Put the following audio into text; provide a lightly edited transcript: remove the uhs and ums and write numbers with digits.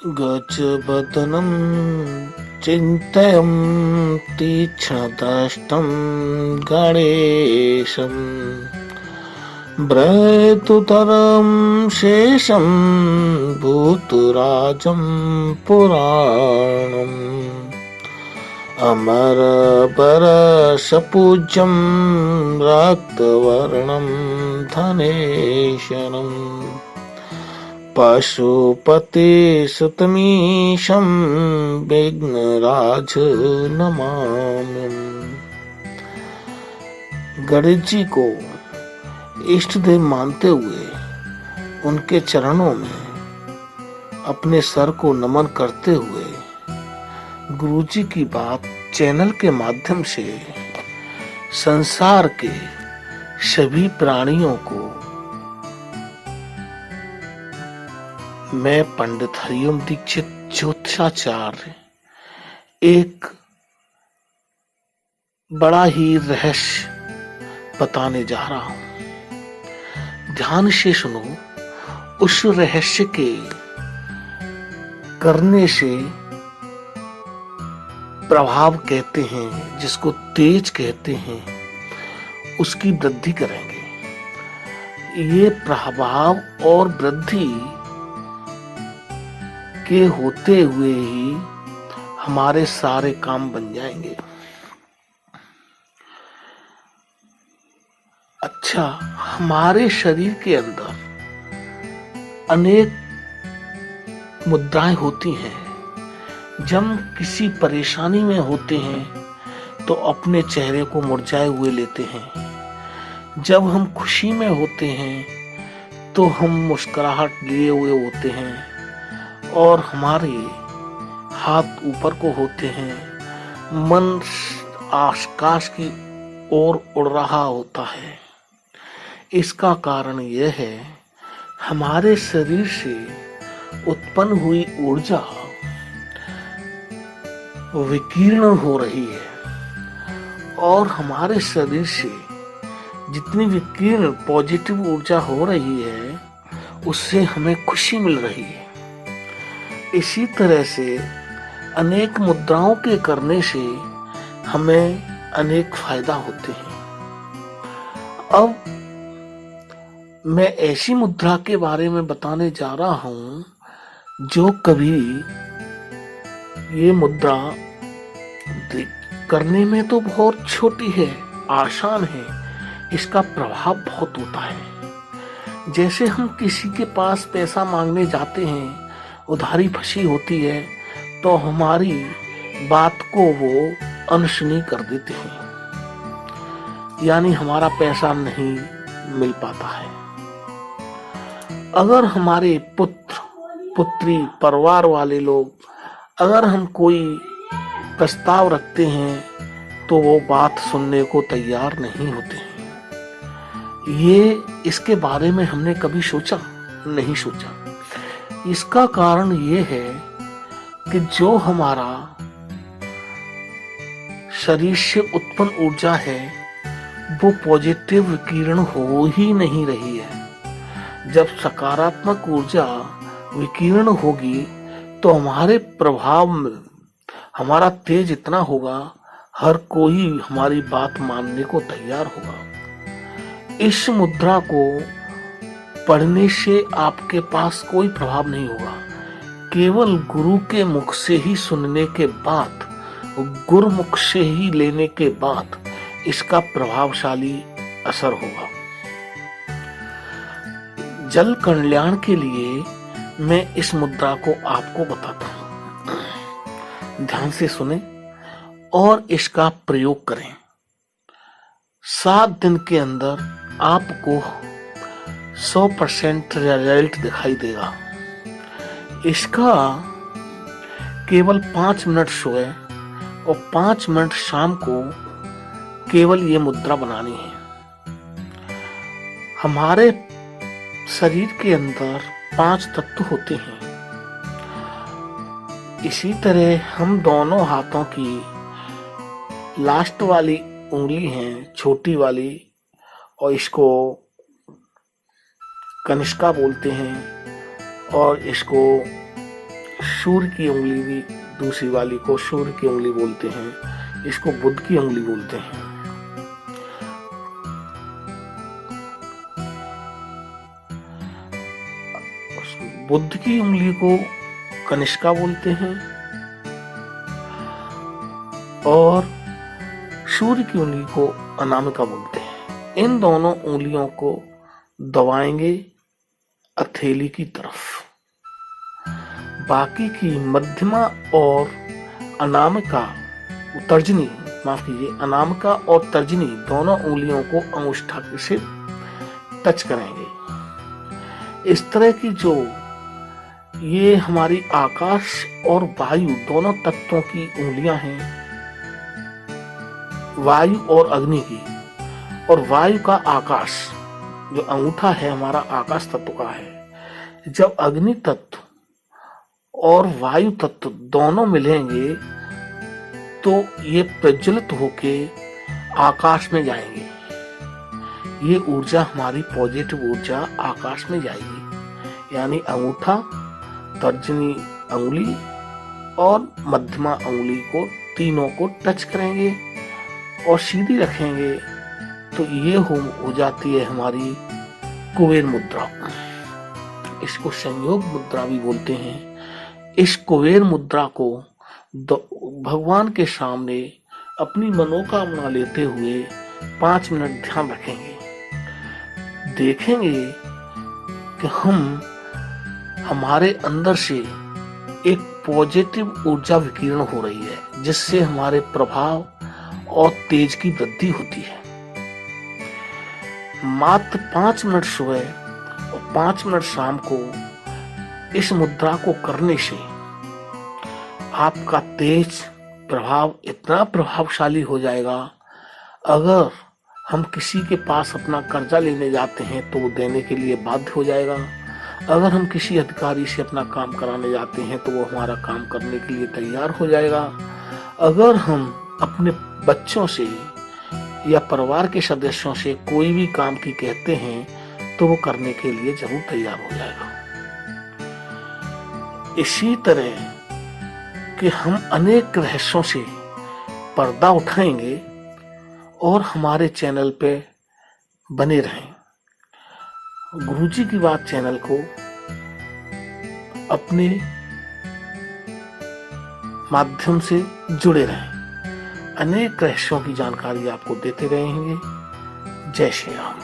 गजबदनं चिन्तयं तीक्ष्णदृष्टं गणेशं भ्रेतुतरं शेषं भूतराजं पुराणम् अमरबरसपूज्यं रक्तवर्णं धनेशनम् पशुपतिसुतमीशं विघ्नराज नमाम्यहम्। गणेश जी को इष्ट देव मानते हुए उनके चरणों में अपने सर को नमन करते हुए गुरुजी की बात चैनल के माध्यम से संसार के सभी प्राणियों को मैं पंडित हरिओम दीक्षित ज्योतिषाचार्य एक बड़ा ही रहस्य बताने जा रहा हूं। ध्यान से सुनो। उस रहस्य के करने से प्रभाव कहते हैं, जिसको तेज कहते हैं, उसकी वृद्धि करेंगे। ये प्रभाव और वृद्धि के होते हुए ही हमारे सारे काम बन जाएंगे। अच्छा, हमारे शरीर के अंदर अनेक मुद्राएं होती हैं। जब किसी परेशानी में होते हैं तो अपने चेहरे को मुरझाए हुए लेते हैं। जब हम खुशी में होते हैं तो हम मुस्कुराहट लिए हुए होते हैं और हमारे हाथ ऊपर को होते हैं। मन आकाश की ओर उड़ रहा होता है। इसका कारण यह है, हमारे शरीर से उत्पन्न हुई ऊर्जा विकीर्ण हो रही है और हमारे शरीर से जितनी विकीर्ण पॉजिटिव ऊर्जा हो रही है उससे हमें खुशी मिल रही है। इसी तरह से अनेक मुद्राओं के करने से हमें अनेक फायदा होते हैं। अब मैं ऐसी मुद्रा के बारे में बताने जा रहा हूं जो कभी ये मुद्रा करने में तो बहुत छोटी है, आसान है, इसका प्रभाव बहुत होता है। जैसे हम किसी के पास पैसा मांगने जाते हैं, उधारी फंसी होती है तो हमारी बात को वो अनसुनी कर देते हैं, यानी हमारा पैसा नहीं मिल पाता है। अगर हमारे पुत्र पुत्री परिवार वाले लोग अगर हम कोई प्रस्ताव रखते हैं तो वो बात सुनने को तैयार नहीं होते हैं। इसके बारे में हमने कभी नहीं सोचा। इसका कारण ये है कि जो हमारा शरीर से उत्पन्न ऊर्जा है वो पॉजिटिव विकिरण हो ही नहीं रही है। जब सकारात्मक ऊर्जा विकिरण होगी तो हमारे प्रभाव में हमारा तेज इतना होगा, हर कोई हमारी बात मानने को तैयार होगा। इस मुद्रा को पढ़ने से आपके पास कोई प्रभाव नहीं होगा, केवल गुरु के मुख से ही सुनने के बाद, गुरुमुख से ही लेने के बाद इसका प्रभावशाली असर होगा। जल कल्याण के लिए मैं इस मुद्रा को आपको बताता हूं। ध्यान से सुने और इसका प्रयोग करें। 7 दिन के अंदर आपको 100% रिजल्ट दिखाई देगा। इसका केवल 5 मिनट सोए और 5 मिनट शाम को केवल ये मुद्रा बनानी है। हमारे शरीर के अंदर 5 तत्व होते हैं। इसी तरह हम दोनों हाथों की लास्ट वाली उंगली है छोटी वाली, और इसको कनिष्का बोलते हैं, और इसको सूर्य की उंगली भी, दूसरी वाली को सूर्य की उंगली बोलते हैं, इसको बुध की उंगली बोलते हैं। बुध की उंगली को कनिष्का बोलते हैं और सूर्य की उंगली को अनामिका बोलते हैं। इन दोनों उंगलियों को दबाएंगे हथेली की तरफ। बाकी की मध्यमा और अनामिका, तर्जनी, माफ कीजिए, अनामिका और तर्जनी दोनों उंगलियों को अंगूठा से टच करेंगे। इस तरह की जो ये हमारी आकाश और वायु दोनों तत्वों की उंगलियां हैं, वायु और अग्नि की, और वायु का आकाश, जो अंगूठा है हमारा आकाश तत्व का है। जब अग्नि तत्व और वायु तत्व दोनों मिलेंगे तो ये प्रज्वलित होके आकाश में जाएंगे। ये ऊर्जा, हमारी पॉजिटिव ऊर्जा आकाश में जाएगी। यानी अंगूठा, तर्जनी अंगुली और मध्यमा अंगुली को, तीनों को टच करेंगे और सीधी रखेंगे तो ये हो जाती है हमारी कुबेर मुद्रा। इसको संयोग मुद्रा भी बोलते हैं। इस कुबेर मुद्रा को भगवान के सामने अपनी मनोकामना लेते हुए 5 मिनट ध्यान रखेंगे। देखेंगे कि हमारे अंदर से एक पॉजिटिव ऊर्जा विकीर्ण हो रही है, जिससे हमारे प्रभाव और तेज की वृद्धि होती है। मात्र 5 मिनट सुबह और 5 मिनट शाम को इस मुद्रा को करने से आपका तेज प्रभाव इतना प्रभावशाली हो जाएगा, अगर हम किसी के पास अपना कर्जा लेने जाते हैं तो वो देने के लिए बाध्य हो जाएगा। अगर हम किसी अधिकारी से अपना काम कराने जाते हैं तो वो हमारा काम करने के लिए तैयार हो जाएगा। अगर हम अपने बच्चों से या परिवार के सदस्यों से कोई भी काम की कहते हैं तो वो करने के लिए जरूर तैयार हो जाएगा। इसी तरह कि हम अनेक रहस्यों से पर्दा उठाएंगे और हमारे चैनल पे बने रहें। गुरुजी की बात चैनल को अपने माध्यम से जुड़े रहें। अनेक रहस्यों की जानकारी आपको देते रहेंगे। जय श्री राम।